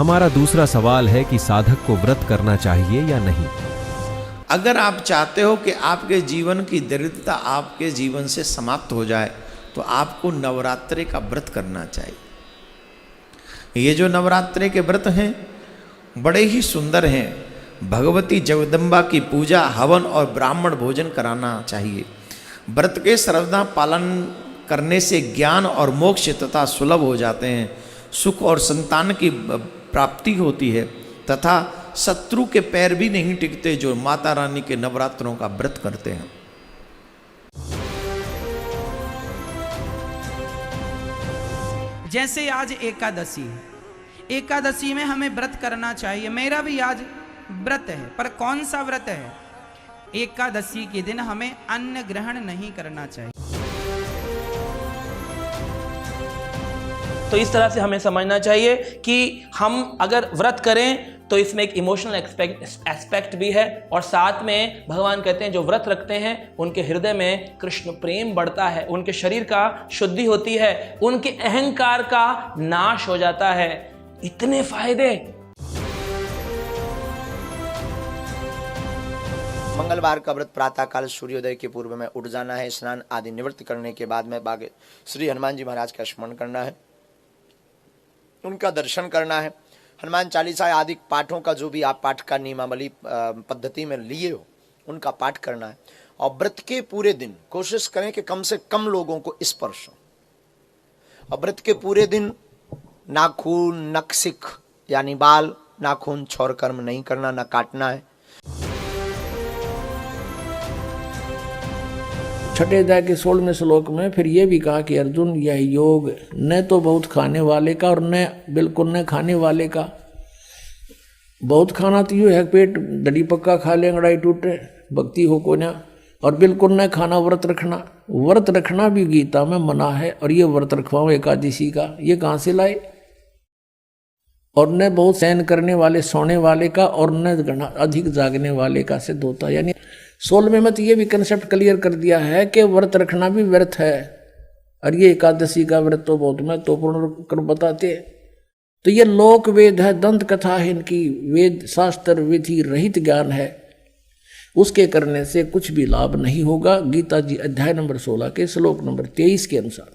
हमारा दूसरा सवाल है कि साधक को व्रत करना चाहिए या नहीं। अगर आप चाहते हो कि आपके जीवन की दरिद्रता आपके जीवन से समाप्त हो जाए तो आपको नवरात्रि का व्रत करना चाहिए। ये जो नवरात्रि के व्रत हैं बड़े ही सुंदर हैं। भगवती जगदम्बा की पूजा, हवन और ब्राह्मण भोजन कराना चाहिए। व्रत के सर्वदा पालन करने से ज्ञान और मोक्ष तथा सुलभ हो जाते हैं, सुख और संतान की प्राप्ति होती है तथा शत्रु के पैर भी नहीं टिकते जो माता रानी के नवरात्रों का व्रत करते हैं। जैसे आज एकादशी है, एकादशी में हमें व्रत करना चाहिए। मेरा भी आज व्रत है, पर कौन सा व्रत है? एकादशी के दिन हमें अन्न ग्रहण नहीं करना चाहिए। तो इस तरह से हमें समझना चाहिए कि हम अगर व्रत करें तो इसमें एक इमोशनल एस्पेक्ट भी है, और साथ में भगवान कहते हैं जो व्रत रखते हैं उनके हृदय में कृष्ण प्रेम बढ़ता है, उनके शरीर का शुद्धि होती है, उनके अहंकार का नाश हो जाता है। इतने फायदे। मंगलवार का व्रत प्रातःकाल सूर्योदय के पूर्व में उठ जाना है। स्नान आदि निवृत्त करने के बाद में बागे श्री हनुमान जी महाराज का स्मरण करना है, उनका दर्शन करना है। हनुमान चालीसा आदि पाठों का जो भी आप पाठ का नियमावली पद्धति में लिए हो उनका पाठ करना है। और व्रत के पूरे दिन कोशिश करें कि कम से कम लोगों को स्पर्श हो। और व्रत के पूरे दिन नाखून, नखशिख यानी बाल, नाखून छौर कर्म नहीं करना, न काटना है। छठे अध्याय के 16वें श्लोक में फिर ये भी कहा कि अर्जुन यह योग न तो बहुत खाने वाले का और न बिल्कुल न खाने वाले का। बहुत खाना तो यूँ है पेट डडी पक्का खा ले अंगड़ाई टूटे, भक्ति हो को ना। और बिल्कुल न खाना, व्रत रखना। व्रत रखना भी गीता में मना है, और ये व्रत रखवाओ एकादशी का, ये कहाँ से लाए? और न बहुत सहन करने वाले, सोने वाले का, और न अधिक जागने वाले का सिद्ध होता। यानी 16वें में तो ये भी कंसेप्ट क्लियर कर दिया है कि व्रत रखना भी व्यर्थ है, और ये एकादशी का व्रत तो बहुत महत्वपूर्ण कर बताते हैं। तो ये लोक वेद है, दंत कथा है, इनकी वेद शास्त्र विधि रहित ज्ञान है, उसके करने से कुछ भी लाभ नहीं होगा। गीता जी अध्याय नंबर 16 के श्लोक नंबर 23 के अनुसार।